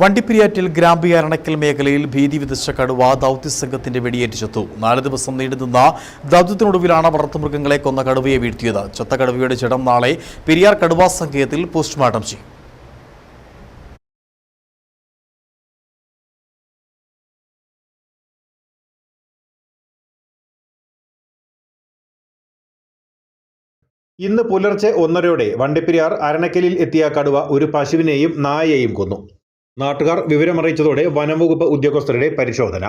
വണ്ടിപ്പെരിയാറ്റിൽ ഗ്രാമ്പിയാരണക്കൽ മേഖലയിൽ ഭീതി വിതച്ച കടുവ ദൗത്യസംഘത്തിന്റെ വെടിയേറ്റ് ചത്തു. 4 ദിവസം നീണ്ടുനിന്ന ദൗത്യത്തിനൊടുവിലാണ് വളർത്തുമൃഗങ്ങളെ കൊന്ന കടുവയെ വീഴ്ത്തിയത്. ചത്ത കടുവയുടെ ജഡം നാളെ പെരിയാർ കടുവാ സങ്കേതത്തിൽ പോസ്റ്റ്മോർട്ടം ചെയ്യും. ഇന്ന് പുലർച്ചെ 1:30 വണ്ടിപ്പെരിയാർ അരണക്കലിൽ എത്തിയ കടുവ ഒരു പശുവിനെയും നായയെയും കൊന്നു. നാട്ടുകാർ വിവരമറിയിച്ചതോടെ വനംവകുപ്പ് ഉദ്യോഗസ്ഥരുടെ പരിശോധന.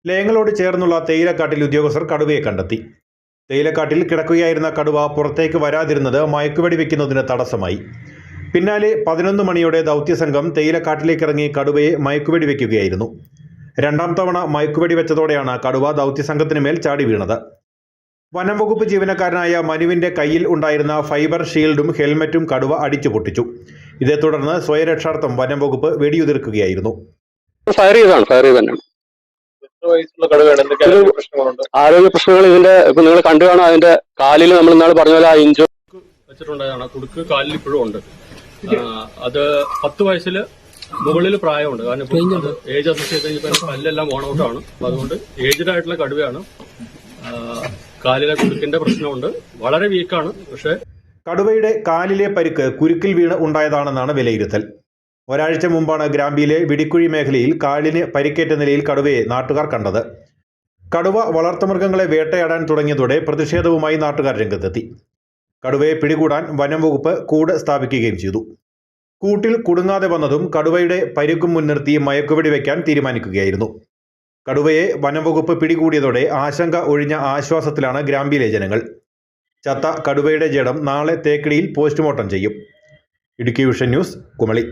ലയങ്ങളോട് ചേർന്നുള്ള തേയിലക്കാട്ടിൽ ഉദ്യോഗസ്ഥർ കടുവയെ കണ്ടെത്തി. തേയിലക്കാട്ടിൽ കിടക്കുകയായിരുന്ന കടുവ പുറത്തേക്ക് വരാതിരുന്നത് മയക്കുവെടി വെക്കുന്നതിന് തടസ്സമായി. പിന്നാലെ 11 മണിയോടെ ദൗത്യസംഘം തേയിലക്കാട്ടിലേക്ക് ഇറങ്ങി കടുവയെ മയക്കുവെടി വെക്കുകയായിരുന്നു. 2ാം തവണ മയക്കുവെടി വെച്ചതോടെയാണ് കടുവ ദൗത്യസംഘത്തിന് മേൽ ചാടി വീണത്. വനംവകുപ്പ് ജീവനക്കാരനായ മനുവിന്റെ കയ്യിൽ ഉണ്ടായിരുന്ന ഫൈബർ ഷീൽഡും ഹെൽമറ്റും കടുവ അടിച്ചു പൊട്ടിച്ചു. ഇതേ തുടർന്ന് സ്വയരക്ഷാർത്ഥം വനംവകുപ്പ് വെടിയുതിർക്കുകയായിരുന്നു. ആരോഗ്യ പ്രശ്നങ്ങൾ ഇതിന്റെ ഇപ്പൊ നിങ്ങൾ കണ്ടു കാണാം. അതിന്റെ കാലിൽ നമ്മൾ ഇന്നാൾ പറഞ്ഞ പോലെ ഇഞ്ചോ വെച്ചിട്ടുണ്ടായതാണ്. കുടുക്ക് കാലിൽ ഇപ്പോഴും ഉണ്ട്. അത് 10 വയസ്സിൽ മുകളിൽ പ്രായമുണ്ട്. കാരണം ഇപ്പോൾ ഏജ് അസോസിയേറ്റ് കഴിഞ്ഞപ്പോൾ കല്ലെല്ലാം ഓൺ ഔട്ടാണ്. അതുകൊണ്ട് ഏജ്ഡ് ആയിട്ടുള്ള കടുവയാണ്. കാലിലെ കുരുക്കിന്റെ പ്രശ്നമുണ്ട്. വളരെ വീക്കാണ്. പക്ഷേ കടുവയുടെ കാലിലെ പരിക്ക് കുരുക്കിൽ വീണ് ഉണ്ടായതാണെന്നാണ് വിലയിരുത്തൽ. ഒരാഴ്ച മുമ്പാണ് ഗ്രാമ്പിയിലെ വിടിക്കുഴി മേഖലയിൽ കാലിന് പരിക്കേറ്റ നിലയിൽ കടുവയെ നാട്ടുകാർ കണ്ടത്. കടുവ വളർത്തുമൃഗങ്ങളെ വേട്ടയാടാൻ തുടങ്ങിയതോടെ പ്രതിഷേധവുമായി നാട്ടുകാർ രംഗത്തെത്തി. കടുവയെ പിടികൂടാൻ വനംവകുപ്പ് കൂട് സ്ഥാപിക്കുകയും ചെയ്തു. കൂട്ടിൽ കുടുങ്ങാതെ വന്നതും കടുവയുടെ പരിക്കും മുൻനിർത്തി മയക്കുവെടി വയ്ക്കാൻ തീരുമാനിക്കുകയായിരുന്നു. കടുവയെ വനംവകുപ്പ് പിടികൂടിയതോടെ ആശങ്ക ഒഴിഞ്ഞ ആശ്വാസത്തിലാണ് ഗ്രാമ്പിയിലെ ജനങ്ങൾ. ചത്ത കടുവയുടെ ജഡം നാളെ തേക്കടിയിൽ പോസ്റ്റ്മോർട്ടം ചെയ്യും. Idukki vision news, Kumily.